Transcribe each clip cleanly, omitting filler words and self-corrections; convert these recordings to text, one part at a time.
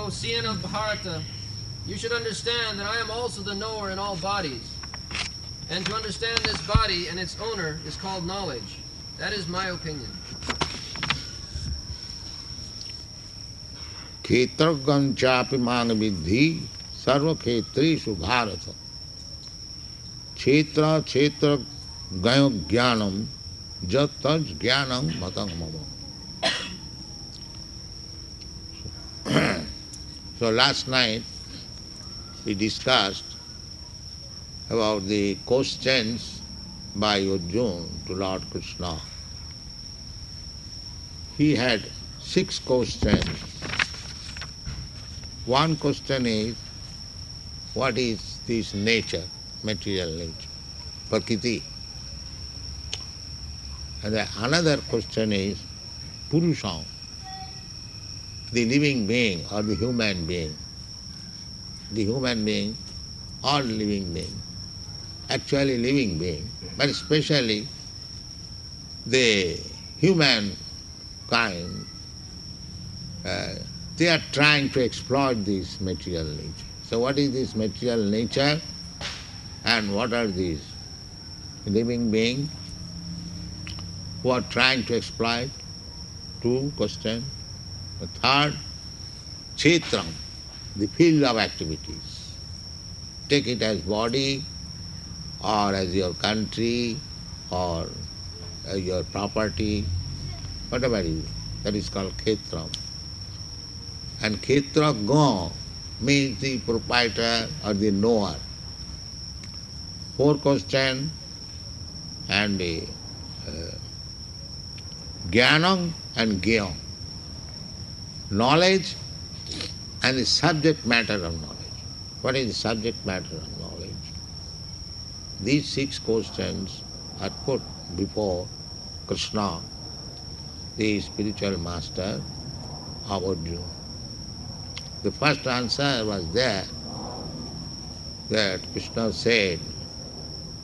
O seer of Bharata, you should understand that I am also the knower in all bodies. And to understand this body and its owner is called knowledge. That is my opinion. Khetragam chapi man vidhi sarva khetreshu bharata. Kshetra kshetra gayo jnanam jat taj jnanam matang mama. So last night we discussed about the questions by Arjuna to Lord Krishna. He had 6 questions. One question is, what is this nature, material nature, Prakriti? And another question is, Purusha, the living being or the human being. The human being or living being. Actually living being, but especially the human kind, they are trying to exploit this material nature. So what is this material nature and what are these living beings who are trying to exploit? 2 questions. The third, Kshetram, the field of activities. Take it as body or as your country or your property, whatever it is, that is called Kshetram. And Kshetraga means the proprietor or the knower. 4 questions and the Jnanam and Gyam. Knowledge and the subject matter of knowledge. What is the subject matter of knowledge? These 6 questions are put before Krishna, the spiritual master of Arjuna. The first answer was there, that Krishna said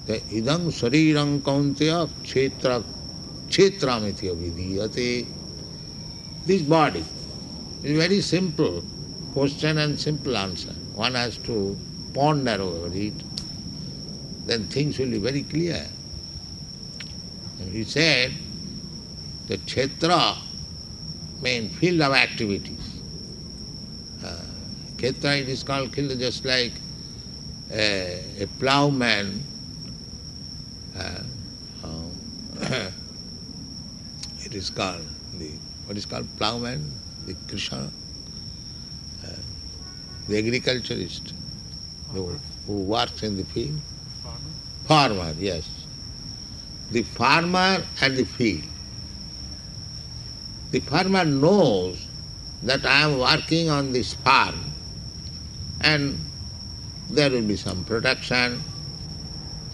that idam sarirang kaunteya kshetramiti avidiyate. This body is very simple question and simple answer. One has to ponder over it, then things will be very clear. And he said that Kshetra means field of activities. Kshetra, it is called just like a plowman. It is called what is called plowman, the Krishna, the agriculturist who works in the field. Farmer, yes. The farmer and the field. The farmer knows that I am working on this farm and there will be some production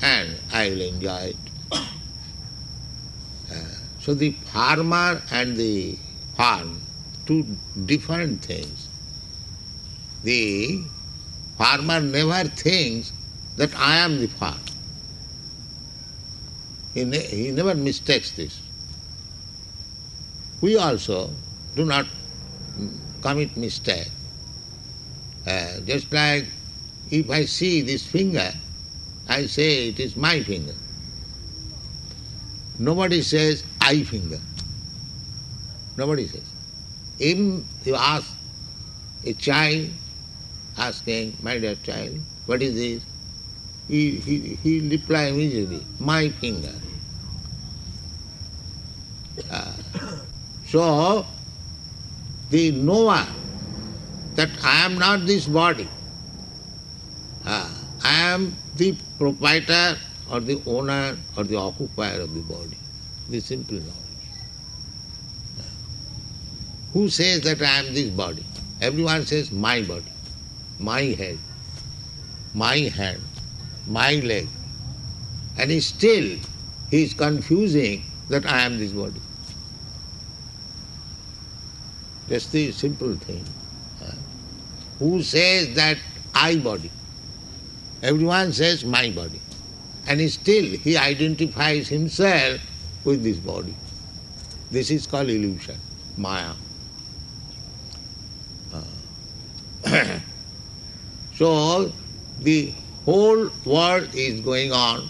and I will enjoy it. So the farmer and the farm, 2 different things. The farmer never thinks that I am the farmer. He never mistakes this. We also do not commit mistake. Just like if I see this finger, I say it is my finger. Nobody says I finger. Nobody says. Even you ask a child, asking, my dear child, what is this? He reply immediately, my finger. So, the knower that I am not this body, I am the proprietor or the owner or the occupier of the body. The simple knowledge. Who says that I am this body? Everyone says my body, my head, my hand, my leg. And he is confusing that I am this body. That's the simple thing. Who says that I body? Everyone says my body. And he identifies himself with this body. This is called illusion, Maya. So the whole world is going on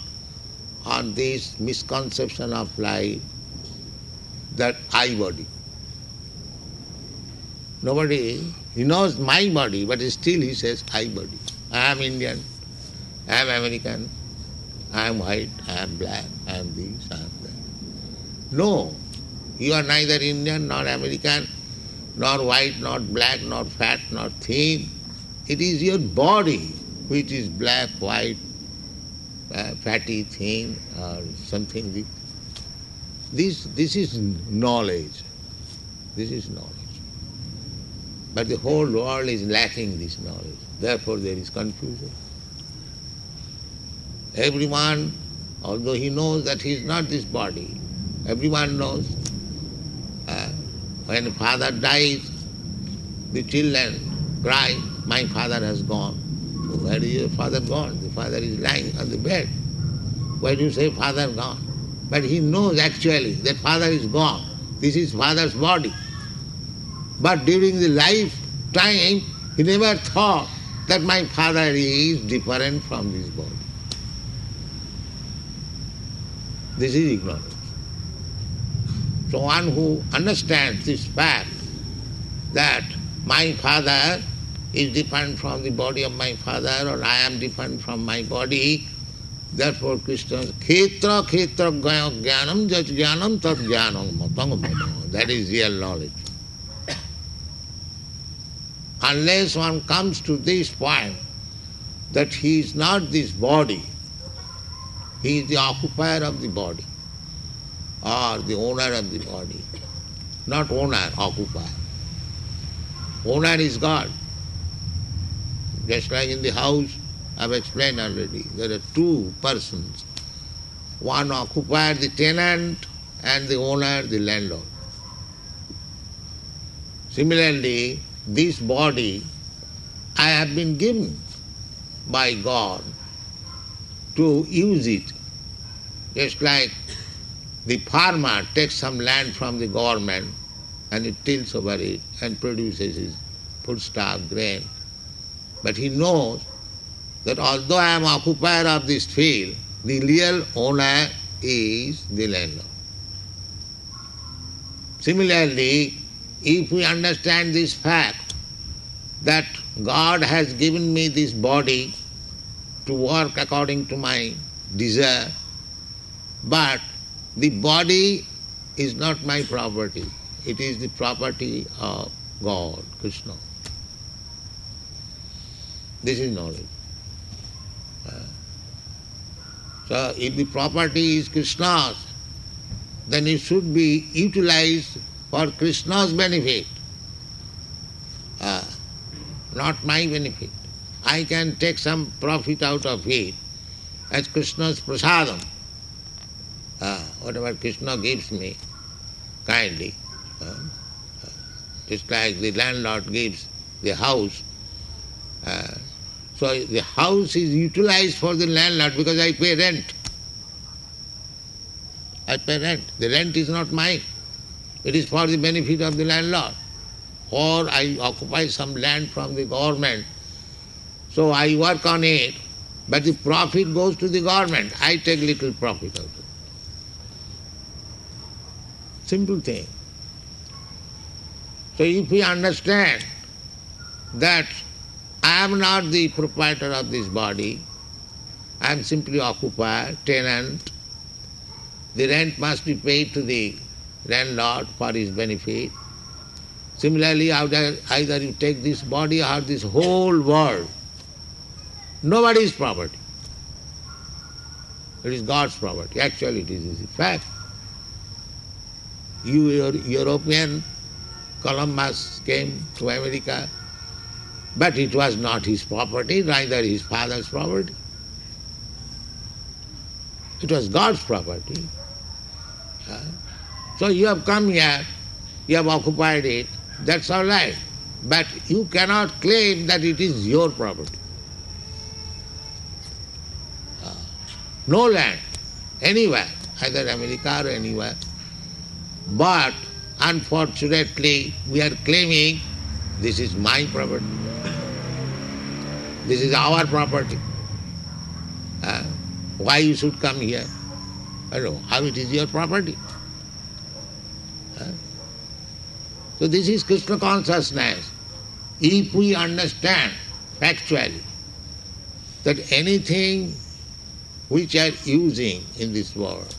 this misconception of life, that I body. Nobody, he knows my body, but still he says I body. I am Indian, I am American, I am white, I am black, I am this, I am that. No, you are neither Indian nor American, nor white, nor black, nor fat, nor thin. It is your body which is black, white, fatty, thin, or something. This is knowledge. This is knowledge. But the whole world is lacking this knowledge. Therefore there is confusion. Everyone, although he knows that he is not this body, everyone knows when father dies, the children cry, my father has gone. So where is your father gone? The father is lying on the bed. Why do you say father gone? But he knows actually that father is gone. This is father's body. But during the lifetime, he never thought that my father is different from this body. This is ignorance. So one who understands this fact that my father is different from the body of my father, or I am different from my body, therefore Krishna, khetra khetra jnanam jat jnanam tat jnanam matang. That is real knowledge. Unless one comes to this point that he is not this body, he is the occupier of the body, or the owner of the body. Not owner, occupier. Owner is God. Just like in the house, I have explained already, there are two persons. One occupier, the tenant, and the owner, the landlord. Similarly, this body I have been given by God to use it. Just like the farmer takes some land from the government and he tills over it and produces his foodstuff, grain. But he knows that although I am occupier of this field, the real owner is the landlord. Similarly, if we understand this fact that God has given me this body to work according to my desire, but the body is not my property. It is the property of God, Krishna. This is knowledge. So if the property is Krishna's, then it should be utilized for Krishna's benefit, not my benefit. I can take some profit out of it as Krishna's prasadam. Whatever Krishna gives me kindly, just like the landlord gives the house. So the house is utilized for the landlord because I pay rent. I pay rent. The rent is not mine. It is for the benefit of the landlord. Or I occupy some land from the government. So I work on it, but the profit goes to the government. I take little profit out of it. Simple thing. So if we understand that I am not the proprietor of this body, I am simply occupier, tenant, the rent must be paid to the landlord for his benefit. Similarly, either you take this body or this whole world, nobody's property. It is God's property. Actually, it is a fact. European Columbus came to America, but it was not his property, neither his father's property. It was God's property. So you have come here, you have occupied it, that's all right. But you cannot claim that it is your property. No land, anywhere, either America or anywhere. But unfortunately, we are claiming this is my property. This is our property. Why you should come here? I don't know how it is your property. So this is Krishna consciousness. If we understand factually that anything which are using in this world,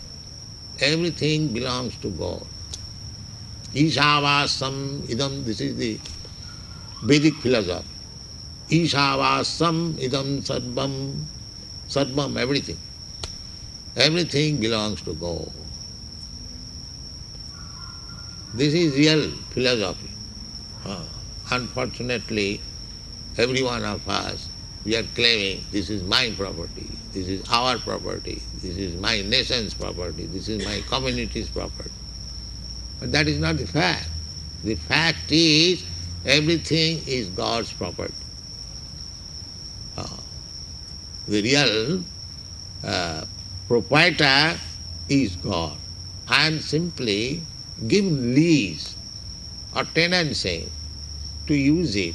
everything belongs to God. Ishavasam idam, this is the Vedic philosophy. Ishavasam idam sarvam, sarvam, everything. Everything belongs to God. This is real philosophy. Unfortunately, every one of us, we are claiming this is my property, this is our property, this is my nation's property, this is my community's property. But that is not the fact. The fact is everything is God's property. The real proprietor is God. I am simply given lease or tenancy to use it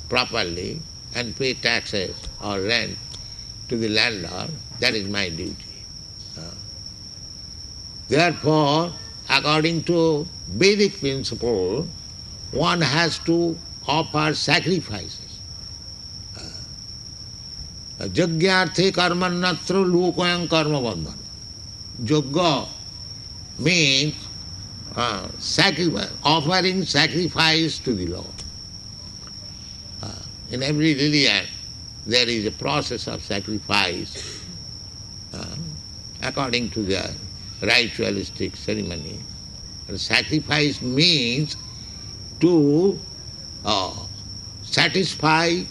properly and pay taxes or rent to the landlord. That is my duty. Therefore, according to Vedic principle, one has to offer sacrifices. Jagyarthe karmannatra lokayam karma bandhana. Yajna means offering sacrifice to the Lord. In every religion there is a process of sacrifice according to the ritualistic ceremony. And sacrifice means to satisfy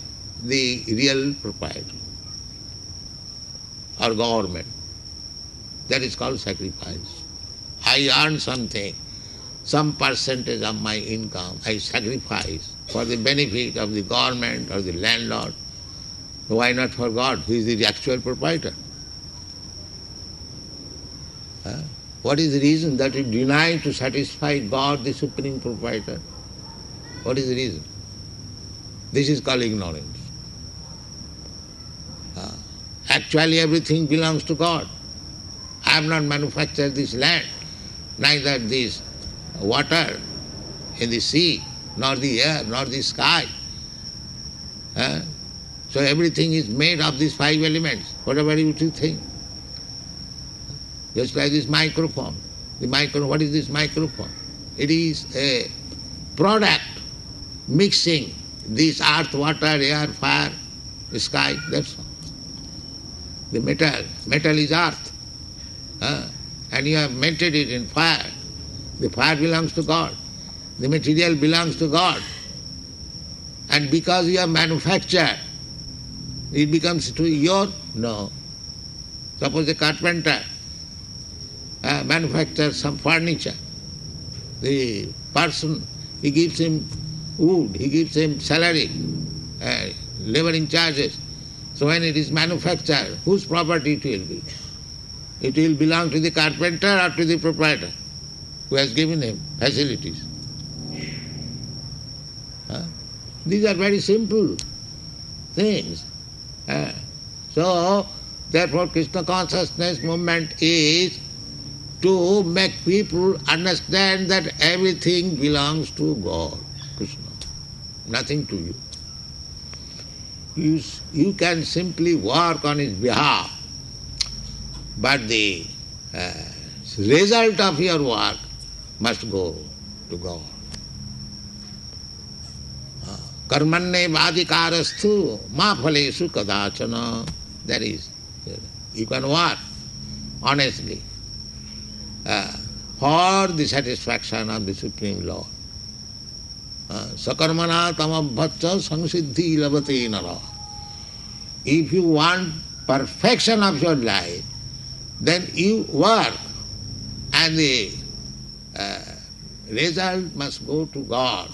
the real proprietor or government. That is called sacrifice. I earn something, some percentage of my income I sacrifice for the benefit of the government or the landlord. Why not for God, who is the actual proprietor? What is the reason that you deny to satisfy God, the supreme proprietor? What is the reason? This is called ignorance. Actually everything belongs to God. I have not manufactured this land, neither this water in the sea, nor the air, nor the sky. So everything is made of these five elements, whatever you think. Just like this microphone. What is this microphone? It is a product mixing this earth, water, air, fire, sky, that's all. The metal is earth. And you have melted it in fire. The fire belongs to God. The material belongs to God. And because you have manufactured, it becomes to your? No. Suppose a carpenter manufactures some furniture. The person, he gives him wood, he gives him salary, laboring charges. So when it is manufactured, whose property it will be? It will belong to the carpenter or to the proprietor who has given him facilities. These are very simple things. So, therefore Krishna consciousness movement is to make people understand that everything belongs to God, Krishna, nothing to you. You can simply work on his behalf, but the result of your work must go to God. Karmanne vadikarastu ma phalesu kadachana. That is, you can work honestly for the satisfaction of the Supreme Lord. Sakarmana tamabhacha samsiddhi labate nara. If you want perfection of your life, then you work, and the result must go to God,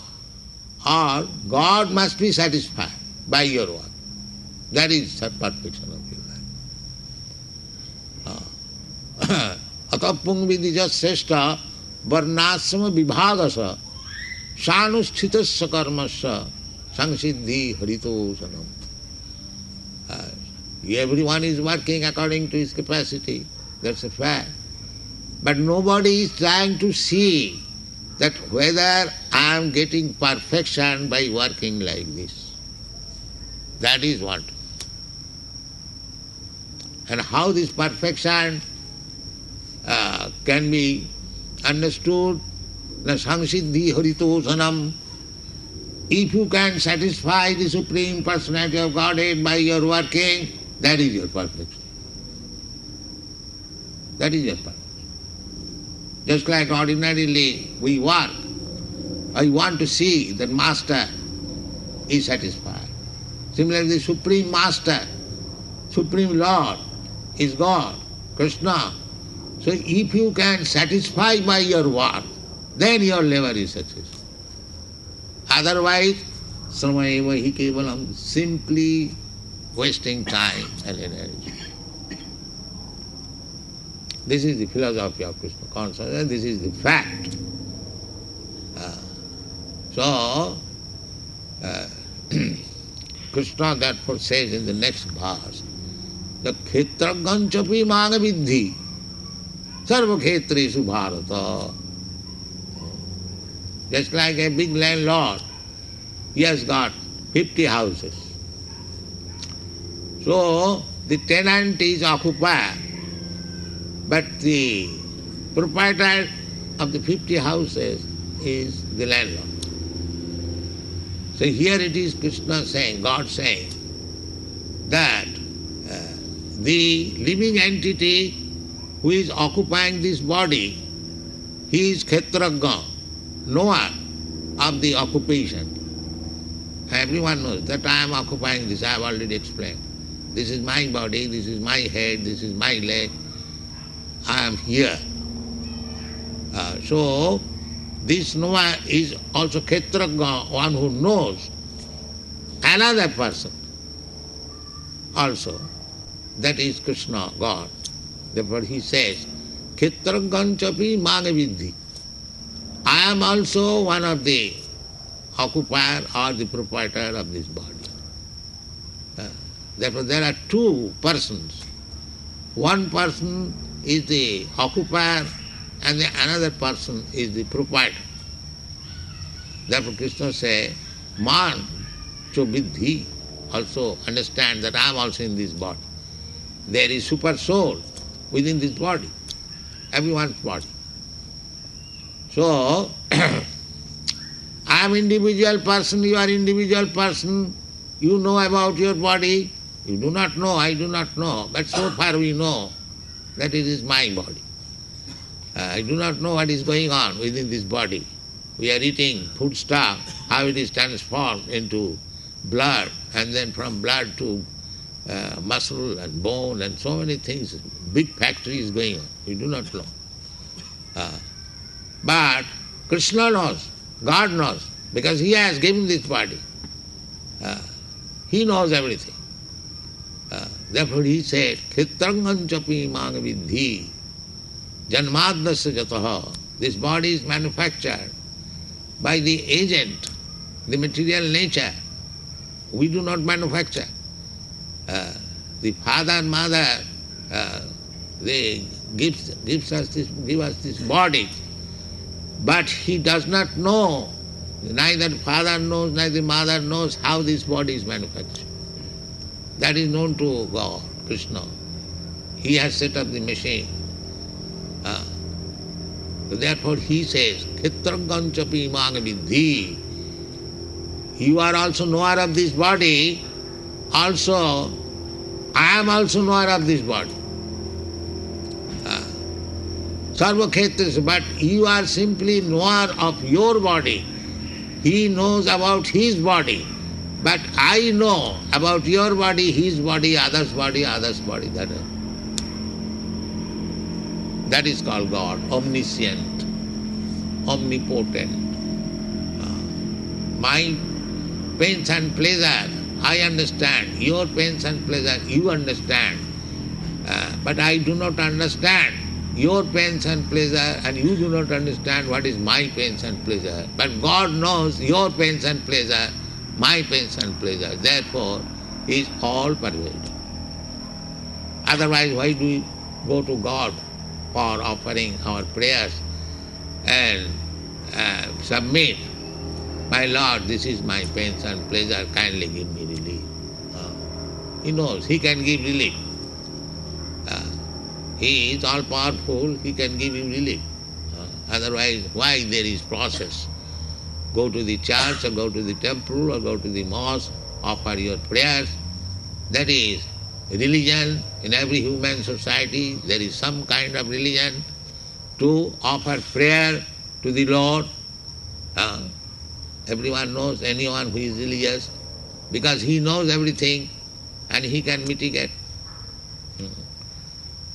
or God must be satisfied by your work. That is the perfection of your life. Atapung vidija sreshta varnasama vibhagasa sanusthitasya karmasya samsiddhi harito sanam. Everyone is working according to his capacity. That's a fact. But nobody is trying to see that whether I am getting perfection by working like this. That is what. And how this perfection can be understood? Na samsiddhi haritosanam. If you can satisfy the Supreme Personality of Godhead by your working, that is your perfection. That is your perfection. Just like ordinarily we work, I want to see that Master is satisfied. Similarly, the Supreme Master, Supreme Lord is God, Krishna. So if you can satisfy by your work, then your labor is successful. Otherwise, sramayeva hi kevalam, simply wasting time and energy. This is the philosophy of Krishna consciousness, this is the fact. Krishna therefore says in the next verse, the khetraganchapi maga vidhi sarva khetresu bharata. Just like a big landlord, he has got 50 houses. So the tenant is occupied, but the proprietor of the 50 houses is the landlord. So here it is Krishna saying, God saying, that the living entity who is occupying this body, he is Khetragga, knower of the occupation. Everyone knows that I am occupying this, I have already explained. This is my body, this is my head, this is my leg, I am here. So this knower is also Khetragga, one who knows another person also. That is Krishna, God. Therefore he says, Khetragganchapi maga vidhi. I am also one of the occupier or the proprietor of this body. Therefore there are two persons. One person is the occupier and the another person is the proprietor. Therefore Krishna says, man cho vidhi, also understand that I am also in this body. There is super soul within this body, everyone's body. So, I am individual person, you are individual person, you know about your body, you do not know, I do not know, but so far we know that it is my body. I do not know what is going on within this body. We are eating food stuff, how it is transformed into blood, and then from blood to muscle and bone and so many things. Big factory is going on. We do not know. But Krishna knows, God knows, because He has given this body. He knows everything. Therefore He said, Khetranganchapi maga vidhi janmadnasya jataha. This body is manufactured by the agent, the material nature. We do not manufacture. The father and mother, they give us this body, but he does not know, neither father knows, neither mother knows how this body is manufactured. That is known to God, Krishna. He has set up the machine. Therefore he says, Khetragganchapi maga vidhi. You are also knower of this body, also I am also knower of this body. Sarva khetras, but you are simply knower of your body. He knows about his body, but I know about your body, his body, others' body, others' body. That is called God, omniscient, omnipotent. My pains and pleasure, I understand. Your pains and pleasure, you understand. But I do not understand your pains and pleasure, and you do not understand what is my pains and pleasure. But God knows your pains and pleasure, my pains and pleasure. Therefore, He is all pervading. Otherwise, why do we go to God for offering our prayers and submit? My Lord, this is my pains and pleasure, kindly give me relief. He knows he can give relief. He is all powerful, he can give you relief. Otherwise, why there is process? Go to the church or go to the temple or go to the mosque, offer your prayers. That is religion. In every human society there is some kind of religion to offer prayer to the Lord. Everyone knows anyone who is religious because he knows everything and he can mitigate.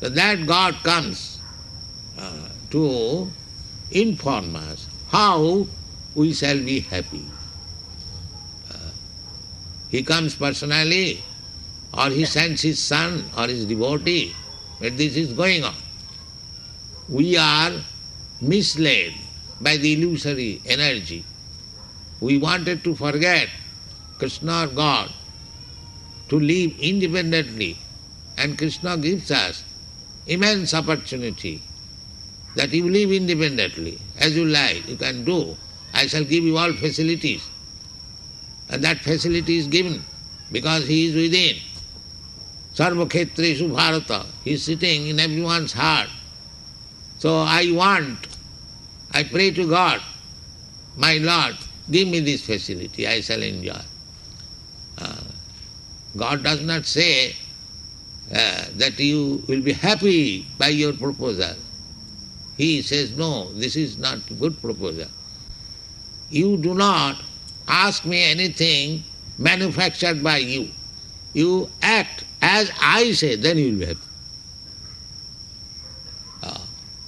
So that God comes to inform us how we shall be happy. He comes personally, or he sends his son or his devotee, but this is going on. We are misled by the illusory energy. We wanted to forget Krishna or God, to live independently, and Krishna gives us immense opportunity that you live independently, as you like, you can do. I shall give you all facilities. And that facility is given because he is within. Sarva khetreshu bharata, he is sitting in everyone's heart. So I pray to God, my Lord, give me this facility, I shall enjoy. God does not say that you will be happy by your proposal. He says, no, this is not a good proposal. You do not ask me anything manufactured by you. You act as I say, then you will be happy.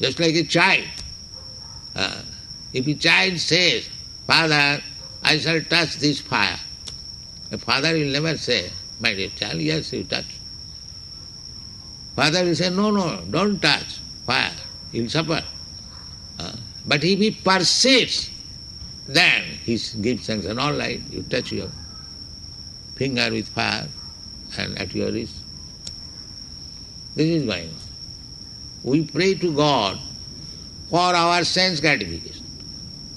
Just like a child. If a child says, Father, I shall touch this fire, the father will never say, my dear child, yes, you touch. Father will say, no, don't touch fire, you will suffer. But if he persists, then he gives sanction, all right, you touch your finger with fire and at your wrist. This is going on. We pray to God for our sense gratification.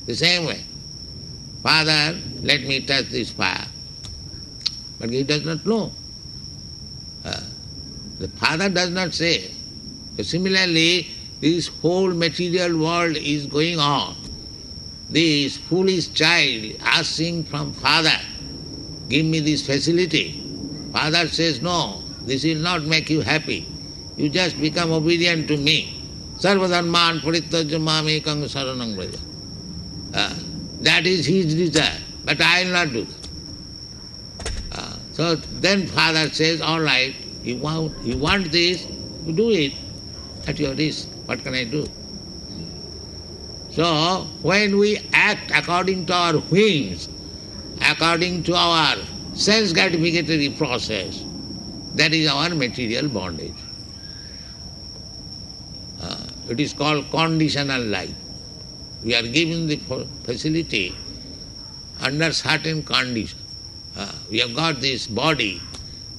The same way. Father, let me touch this fire. But he does not know. The father does not say. So similarly, this whole material world is going on. This foolish child asking from father, give me this facility. Father says, no, this will not make you happy. You just become obedient to me. Sarvadharman parityajya mamekam saranam vraja. That is his desire, but I will not do that. So then father says, all right, you want this, you do it at your risk. What can I do? So when we act according to our whims, according to our sense gratificatory process, that is our material bondage. It is called conditional life. We are given the facility under certain conditions. We have got this body,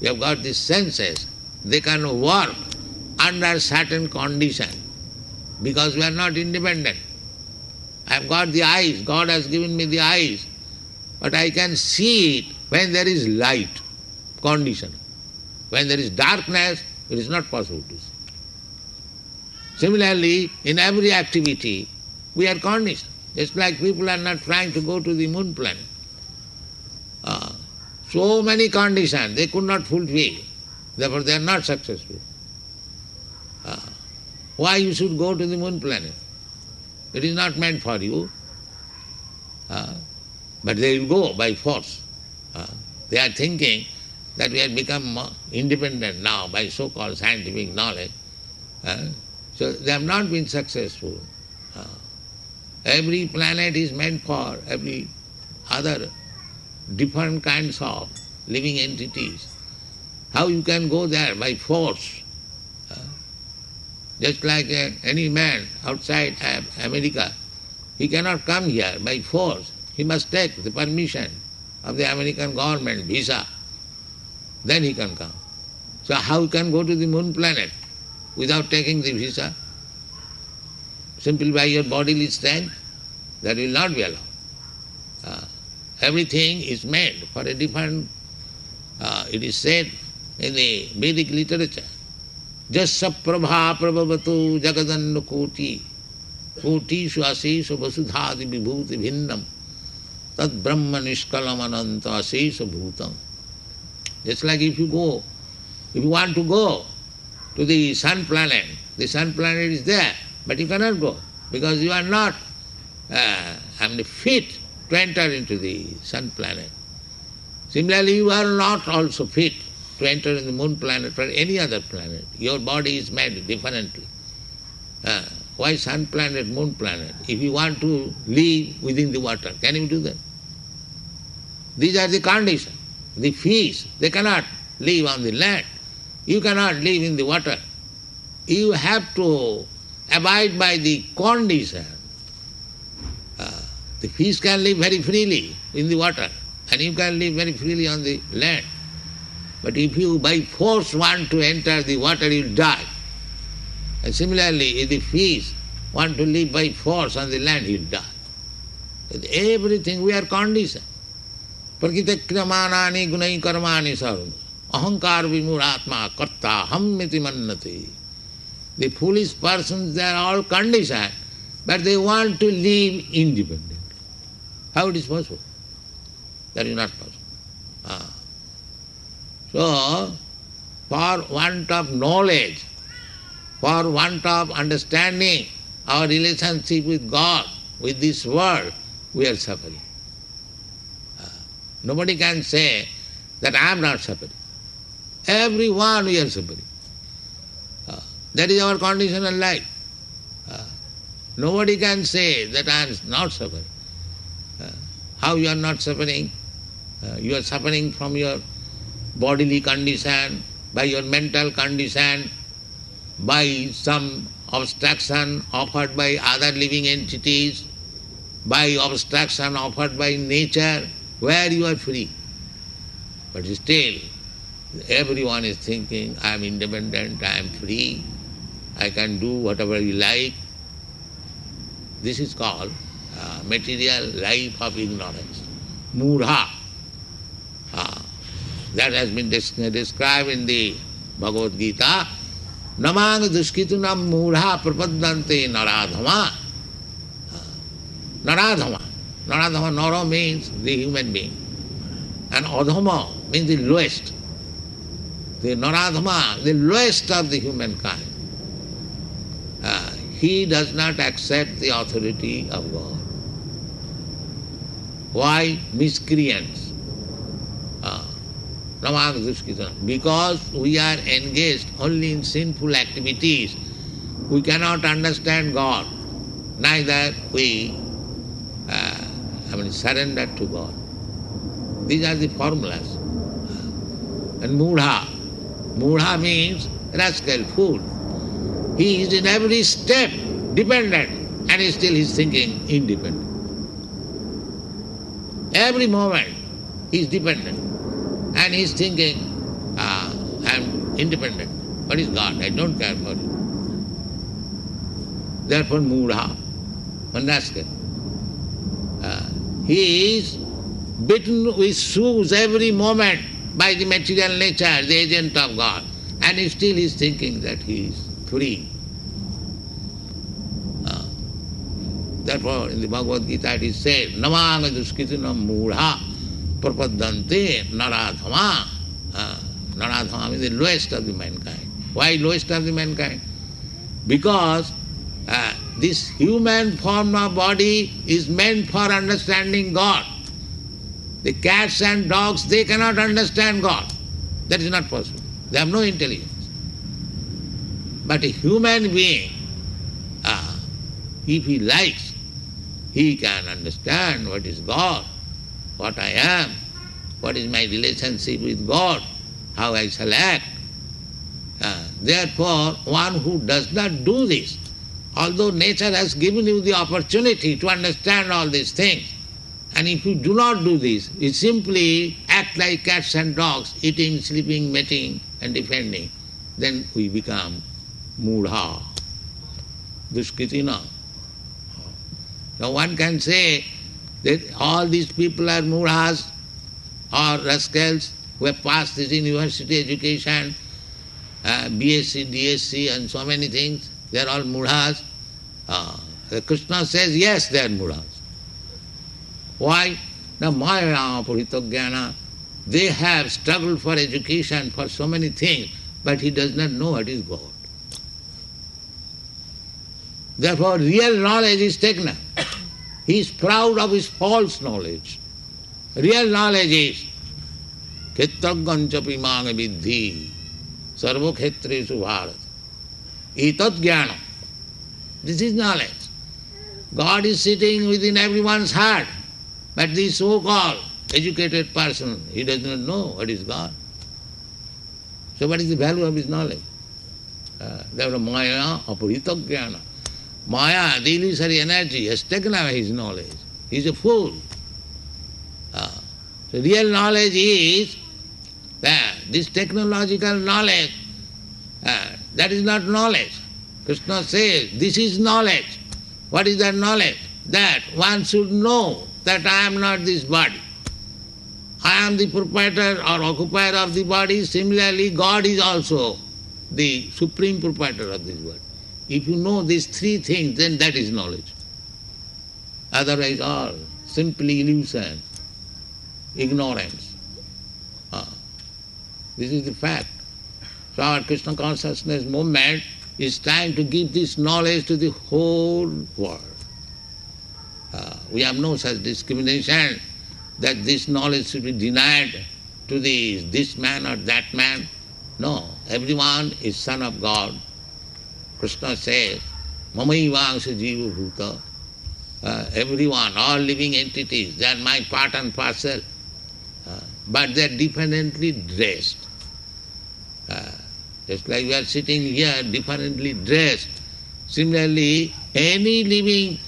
we have got these senses, they can work under certain conditions because we are not independent. I have got the eyes, God has given me the eyes, but I can see it when there is light, condition. When there is darkness, it is not possible to see. Similarly, in every activity, we are conditioned. Just like people are not trying to go to the moon planet. So many conditions they could not fulfill. Therefore, they are not successful. Why you should go to the moon planet? It is not meant for you. But they will go by force. They are thinking that we have become independent now by so-called scientific knowledge. So they have not been successful. Every planet is meant for every other different kinds of living entities. How you can go there by force? Just like any man outside America, he cannot come here by force. He must take the permission of the American government, visa. Then he can come. So how you can go to the moon planet without taking the visa? Simply by your bodily strength? That will not be allowed. Everything is made for a different, it is said in the Vedic literature, Jasya prabha prabhavatu jagadannu koti kotishu asesha vasudhadi vibhuti bhinnam tad brahma nishkalam ananta asesha bhutam. Just like if you want to go to the sun planet is there, but you cannot go because you are not fit to enter into the sun planet. Similarly, you are not also fit to enter in the moon planet or any other planet. Your body is made differently. Why sun planet, moon planet? If you want to live within the water, can you do that? These are the conditions. The fish, they cannot live on the land. You cannot live in the water. You have to abide by the condition. The fish can live very freely in the water, and you can live very freely on the land. But if you by force want to enter the water, you will die. And similarly, if the fish want to live by force on the land, he will die. With everything we are conditioned. Prakritakriyamanani gunai karmani sarva. Ahankar vimuratma karta hammiti mannati. The foolish persons, they are all conditioned, but they want to live independently. How it is possible? That is not possible. So, for want of knowledge, for want of understanding our relationship with God, with this world, we are suffering. Nobody can say that I am not suffering. Everyone we are suffering. That is our conditional life. Nobody can say that I am not suffering. How you are not suffering? You are suffering from your bodily condition, by your mental condition, by some obstruction offered by other living entities, by obstruction offered by nature, where you are free. But still, everyone is thinking, I am independent, I am free, I can do whatever you like. This is called material life of ignorance. Mudha. That has been described in the Bhagavad Gita. Namang duskitunam mudha prapadante naradhama. Naradhama. Naradhama, nara means the human being. And adhama means the lowest. The naradhama, the lowest of the humankind. He does not accept the authority of God. Why? Miscreants. Because we are engaged only in sinful activities, we cannot understand God. Neither we surrender to God. These are the formulas. And mudha. Mudha means rascal, fool. He is in every step dependent, and still he is thinking independent. Every moment he is dependent, and he is thinking, I am independent. What is God? I don't care for it. Therefore, mudha, one rascal. He is bitten with shoes every moment by the material nature, the agent of God, and still he is thinking that he is free. Therefore, in the Bhagavad Gita it is said, Namanga duskitinam mudha prapadante naradhama. Naradhama means the lowest of the mankind. Why lowest of the mankind? Because this human form of body is meant for understanding God. The cats and dogs, they cannot understand God. That is not possible. They have no intelligence. But a human being, if he likes, he can understand what is God, what I am, what is my relationship with God, how I shall act. Therefore, one who does not do this, although nature has given you the opportunity to understand all these things, and if you do not do this, you simply act act like cats and dogs, eating, sleeping, mating and defending, then we become mudha, dushkitina. Now one can say that all these people are mudhas or rascals who have passed this university education, BSc, DSc and so many things, they are all mudhas. Krishna says, yes, they are mudhas. Why? Now Maya, Puritoggyana, they have struggled for education, for so many things, but he does not know what is God. Therefore, real knowledge is taken. He is proud of his false knowledge. Real knowledge is Khetragancha pimanga vidhi sarva khetresu bharat. Etat jnana. This is knowledge. God is sitting within everyone's heart, but this so-called educated person, he does not know what is God. So what is the value of his knowledge? Therefore Maya apurita jnana. Maya, the illusory energy, has taken away his knowledge. He is a fool. So real knowledge is that this technological knowledge, that is not knowledge. Krishna says, this is knowledge. What is that knowledge? That one should know that I am not this body. I am the proprietor or occupier of the body. Similarly, God is also the supreme proprietor of this body. If you know these three things, then that is knowledge. Otherwise, all simply illusion, ignorance. This is the fact. So our Krishna consciousness movement is trying to give this knowledge to the whole world. We have no such discrimination that this knowledge should be denied to this man or that man. No, everyone is son of God. Krishna says, Mamaivangsha jiva bhuta. Everyone, all living entities, they are my part and parcel. But they are differently dressed. Just like we are sitting here, differently dressed. Similarly, any living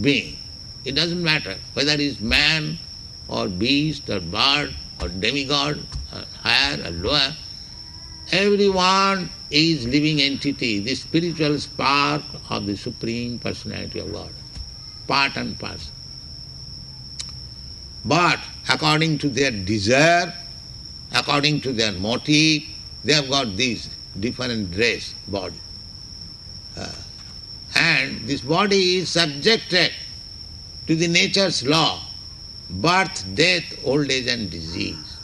being, it doesn't matter whether it is man or beast or bird or demigod or higher or lower, everyone is living entity, the spiritual spark of the Supreme Personality of God, part and parcel. But according to their desire, according to their motive, they have got this different dress, body. And this body is subjected to the nature's law, birth, death, old age and disease.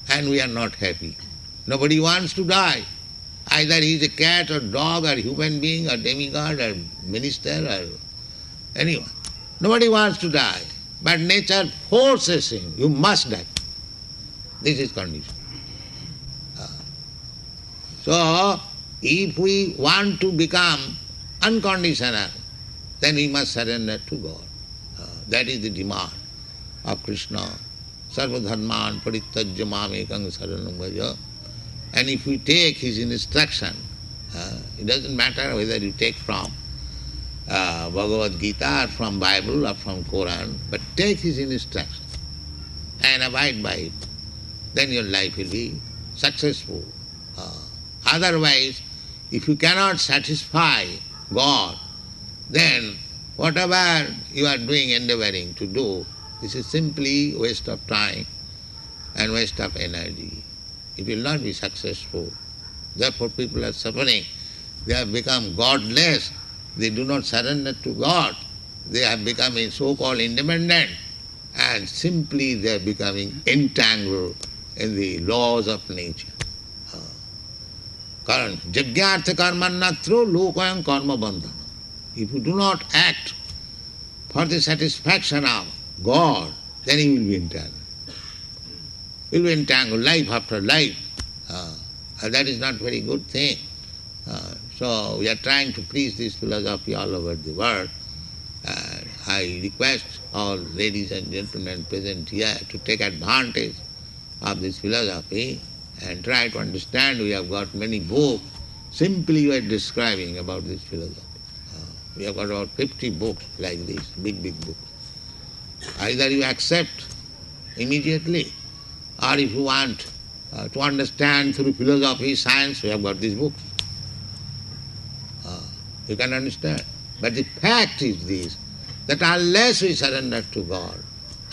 And we are not happy. Nobody wants to die. Either he is a cat or dog or human being or demigod or minister or anyone. Nobody wants to die. But nature forces him, you must die. This is condition. So, if we want to become unconditional, then we must surrender to God. That is the demand of Krishna. Sarva dharman parityajya mamekang saranam bhaja. And if we take his instruction, it doesn't matter whether you take from Bhagavad Gita or from Bible or from Quran, but take his instruction and abide by it. Then your life will be successful. Otherwise, if you cannot satisfy God, then whatever you are doing, endeavoring to do, this is simply waste of time and waste of energy. It will not be successful. Therefore people are suffering. They have become godless. They do not surrender to God. They have become so-called independent, and simply they are becoming entangled in the laws of nature. Jagyartha karmannatro lokayam karma bandhana. If you do not act for the satisfaction of God, then you will be entangled. You will be entangled life after life. That is not very good thing. So we are trying to preach this philosophy all over the world. I request all ladies and gentlemen present here to take advantage of this philosophy and try to understand. We have got many books. Simply we are describing about this philosophy. We have got about 50 books like this, big books. Either you accept immediately Or if you want to understand through philosophy, science, we have got these books. You can understand. But the fact is this, that unless we surrender to God,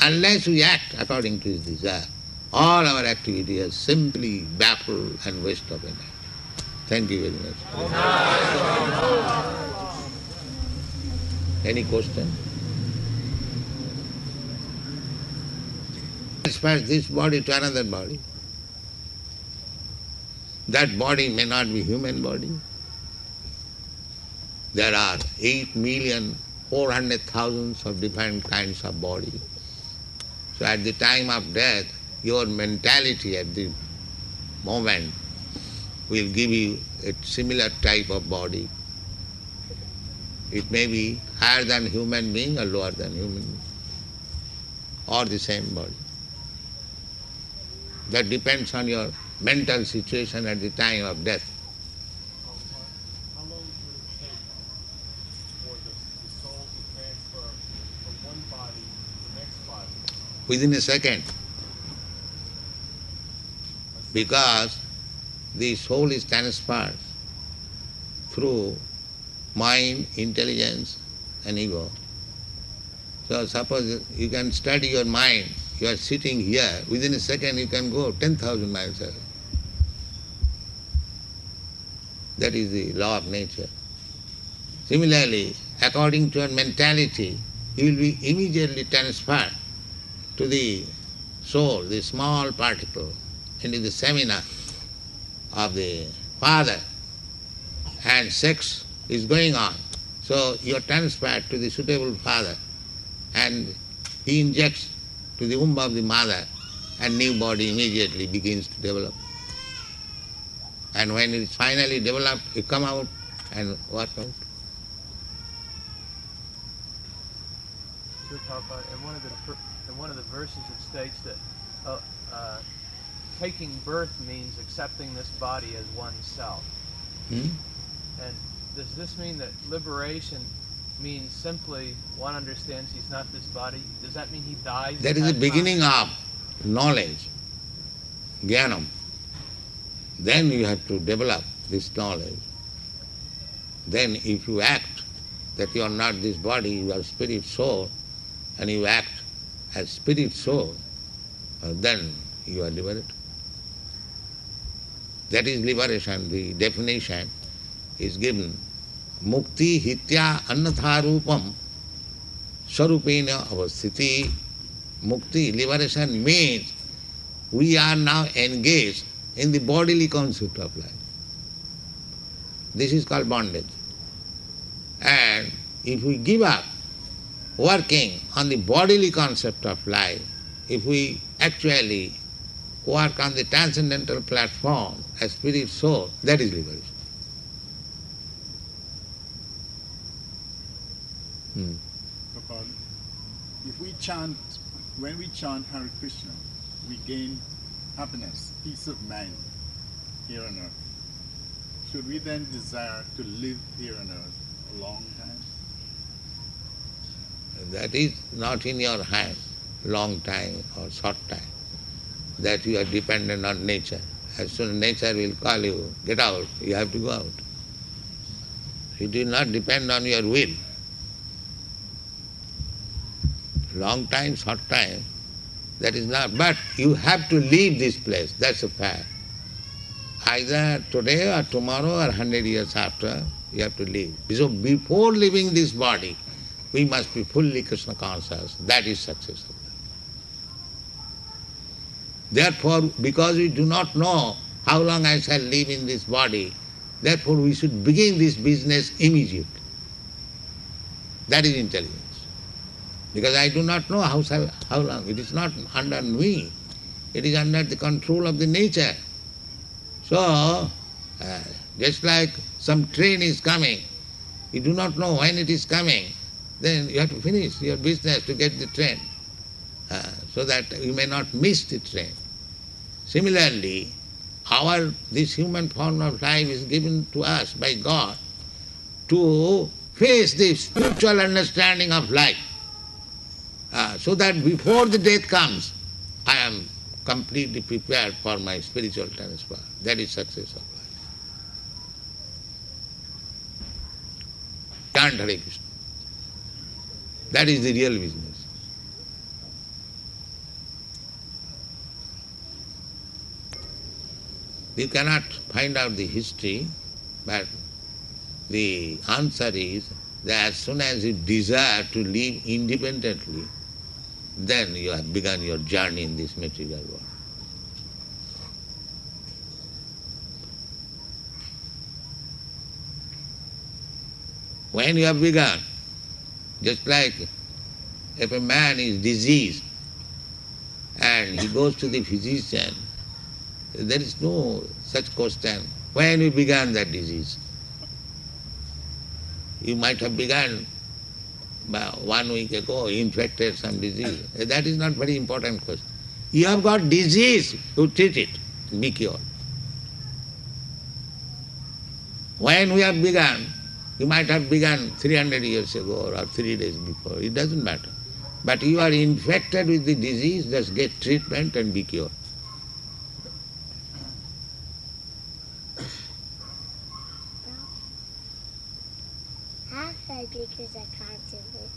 unless we act according to His desire, all our activity is simply baffle and waste of energy. Thank you very much. Any question? Transfers this body to another body. That body may not be human body. There are 8,400,000 of different kinds of body. So at the time of death, your mentality at the moment will give you a similar type of body. It may be higher than human being or lower than human being, or the same body. That depends on your mental situation at the time of death. How long would it take for the soul to transfer from one body to the next body? Within a second. Because the soul is transferred through mind, intelligence and ego. So suppose you can study your mind, you are sitting here, within a second you can go 10,000 miles away. That is the law of nature. Similarly, according to your mentality, you will be immediately transferred to the soul, the small particle, into the seminar of the Father, and sex is going on. So you are transferred to the suitable Father, and he injects to the womb of the mother, and new body immediately begins to develop. And when it is finally developed, you come out and work out. Sure, Prabhupada, in one of the verses it states that taking birth means accepting this body as oneself. Hmm? And does this mean that liberation means simply one understands he's not this body? Does that mean he dies? That is the beginning of knowledge, jnanam. Then you have to develop this knowledge. Then if you act that you are not this body, you are spirit soul, and you act as spirit soul, then you are liberated. That is liberation. The definition is given. Mukti hitya annatha rupam sarupena avasthiti. Mukti, liberation means we are now engaged in the bodily concept of life. This is called bondage. And if we give up working on the bodily concept of life, if we actually work on the transcendental platform as spirit soul, that is liberation. Prabhupada, when we chant Hare Krishna, we gain happiness, peace of mind here on earth. Should we then desire to live here on earth a long time? That is not in your hand, long time or short time. That you are dependent on nature. As soon as nature will call you, get out, you have to go out. It will not depend on your will. Long time, short time, that is not. But you have to leave this place, that's a fact. Either today or tomorrow or 100 years after, you have to leave. So before leaving this body, we must be fully Krishna conscious. That is success of life. Therefore, because we do not know how long I shall live in this body, therefore we should begin this business immediately. That is intelligence. Because I do not know how long. It is not under me. It is under the control of the nature. So, just like some train is coming, you do not know when it is coming, then you have to finish your business to get the train, so that you may not miss the train. Similarly, this human form of life is given to us by God to face the spiritual understanding of life, so that before the death comes, I am completely prepared for my spiritual transfer. That is success of life. Chant Hare Krishna. That is the real business. You cannot find out the history, but the answer is that as soon as you desire to live independently, then you have begun your journey in this material world. When you have begun, just like if a man is diseased and he goes to the physician, there is no such question. When you began that disease? You might have begun 1 week ago, infected some disease. That is not very important question. You have got disease, you treat it, be cured. When we have begun, you might have begun 300 years ago or 3 days before, it doesn't matter. But you are infected with the disease, just get treatment and be cured. How should I because I constantly